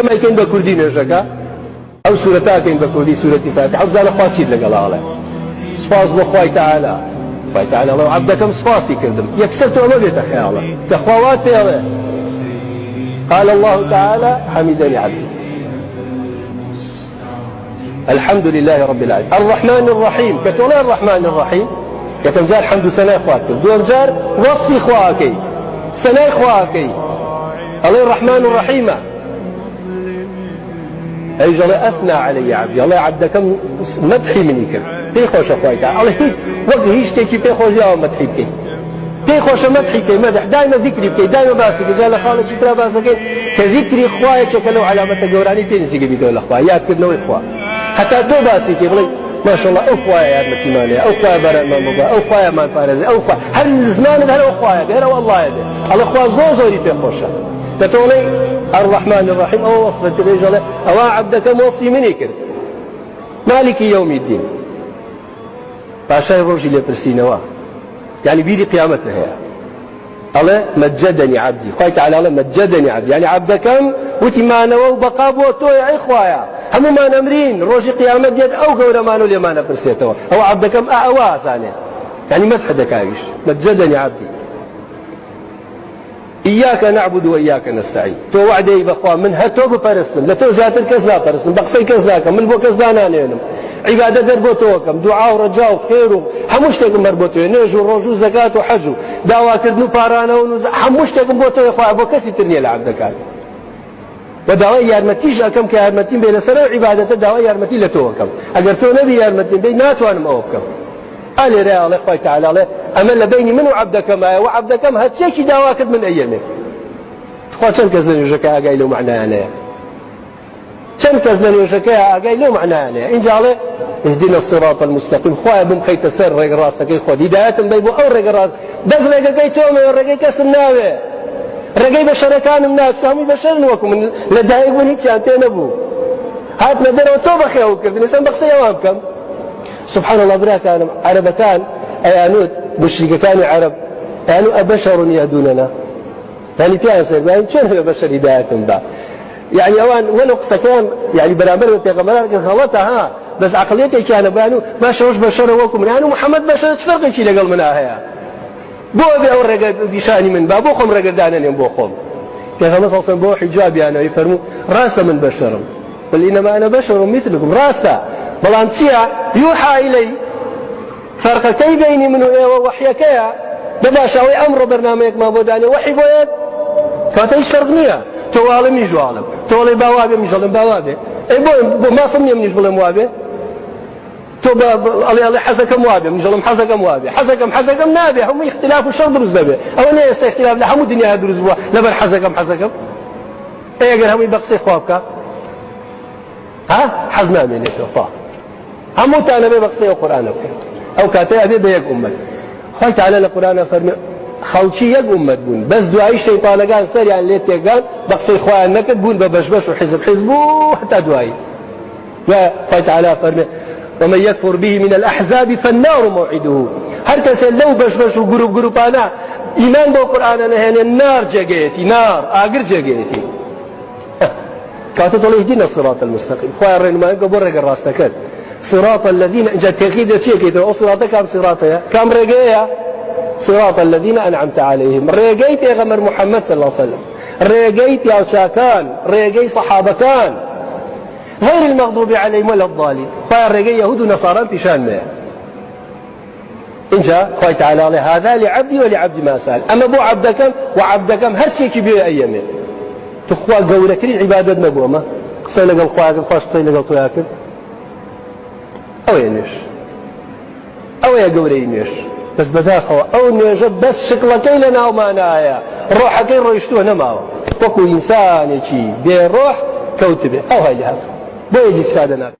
ما يكين بكردي نجاكا أو سورة كين بكردي سورة فاتحة وزال خواتيد لقال عليه سباس بخواي تعالى خوي تعالى الله عبدكم سباسي كردم يكسرتوا ما بيت خياله كخوات بيله قال الله تعالى حمدني عبدي الحمد لله رب العالمين الرحمن الرحيم كتولى الرحمن الرحيم كتنزال حمد سنة إخواتك دون جار وصفي إخواتك سنة إخواتك الله الرحمن الرحيم أي جل أثنى علي عبدي الله عبدكم مدحي منك بيخوش أخواتك الله وجهيش تيجي بيخوش يا مدحي بك بيخوش مدحي بك مدح دائما ذكري بك دائما باسك جال خالد شترا باسك كذكري إخواتك كلو علامة جوراني تنسي بدون الأخوات يا كنوي إخوات حتى دو باسك يقولي ما شاء الله أخوة يا متيمانية أخوة برا ما مبا أخوة ما فارزة أخوة هل زمان هل أخوة غير والله هذا الأخوة زوزوري بيخوشة تقولي الرحمن الرحيم أو وصفة الرجال أو عبدك موصي منك مالك يوم الدين باشا الروج اللي برسينوا يعني بيدي قيامتها هي الله مجدني عبدي قال تعالى الله مجدني عبدي يعني عبدكم وتمانا وبقابو تو يا إخوة هم ما نمرين روج قيامة يد أو قول ما نقول ما نبرسيتوا أو عبدكم أواس يعني مدحدك عايش مجدني عبدي إياك نعبد وإياك نستعين تو وعدي بخوا من هتو ببرسن لا تو زاتر كزلا برسن بقصي كزلاكم من بو كزلانا نينم عبادة دربوتوكم دعاء ورجاء وخير حموشتكم مربوطو نيجو روجو زكاة وحجو دعوة كردنو بارانا ونوز حموشتكم بوتو يا اخويا بو كسي ترني العبدك ودعوة يارمتيش أكم كيارمتين بين سنة عبادة دعوة يارمتين لتوكم أجر تو نبي يارمتين بين ناتوان موكم قال يا الله خوي تعالى أمل بيني من وعبدك ما وعبدك ما هتشيك دعواك من أيامك تخوات شن كزلن يشكاها قايلوا معنا أنا شن كزلن يشكاها قايلوا معنا أنا إن جعله اهدنا الصراط المستقيم خويا بم خيت سر رجل راسك يخو هداية بيبو أو رجل راس بس رجل كي تومي ورجل كسرناوي رجل بشر كان الناس كانوا يبشرن وكم لدايق ونيت شانتين أبو هات ندر وتوبة خيو كردني سن بقصي أمامكم سبحان الله برا كان عرب كان أيانوت بشرك كان عرب كانوا أبشر يهدوننا يعني تياسر يعني شنو هو بشر هداية با يعني أوان ولو قصة كان يعني برامبر وبيغمرات غلطها ها بس عقليتي كان بانو ما شروش بشر وكم يعني محمد بشر تفرق شيء لقل منها هيا بو بيعور رجل بشاني من بابو خم رجل دانني بو خم كذا مثلا صن بو حجاب يعني يفرموا راسه من بشر بل إنما أنا بشر مثلكم راسه بلانتيا يوحى إلي فرقتي بيني منه ووحيك يا بباشاوي أمر برنامجك ما بوداني وحي بويد كاتيش فرقنيا توالم يجوالم تولي بوابي مجالم بوابي اي بو ما صمني من يجبل موابي تو الله حزكم وابي مجالم حزكم وابي حزكم نابي هم اختلاف الشرط رزبه او لا يست اختلاف لحمو الدنيا هاد رزبه لبر حزكم اي غير هم يبقسي خوابك ها حزنا من يتوفى هموت أنا بقصي القرآن أو كاتي أبي بيك أمة خوي تعالى القرآن فرمي خوشي يك أمة بون بس دعاء الشيطان قال سريع يعني ليت قال بقصي إخوان نكد بون ببشبش وحزب حزبه حتى دعاء يا خوي تعالى فرمي ومن يكفر به من الأحزاب فالنار موعده هر كسي لو بشبش وقروب أنا إيمان بالقرآن أنا هنا النار جاقيتي نار آقر جاقيتي كاتت الله يهدينا الصراط المستقيم خويا الرين ما يقبل رجل راسك صراط الذين جاء تأكيد شيء كده صراط كم صراطها كم رجيا صراط الذين أنعمت عليهم رجيت يا غمر محمد صلى الله عليه وسلم رجيت يا شاكان رجي صحابكان غير المغضوب عليهم ولا الضالين خويا الرجي يهود ونصارى في شان ما إن جاء خويا تعالى هذا لعبدي ولعبد ما سأل أما بو عبدكم وعبدكم هر شيء كبير أيامه تخوا قولكرين عبادة نبوة قصي لقل خواكل خواش قصي لقل طياكل أو ينش أو يا قولي نيش بس بداخوا أو نيش بس شكلكي لنا وما نايا روحكي رويشتوه نماو وكو إنسان يجي بين روح كوتبه أو هاي لهذا بو يجي سفادنا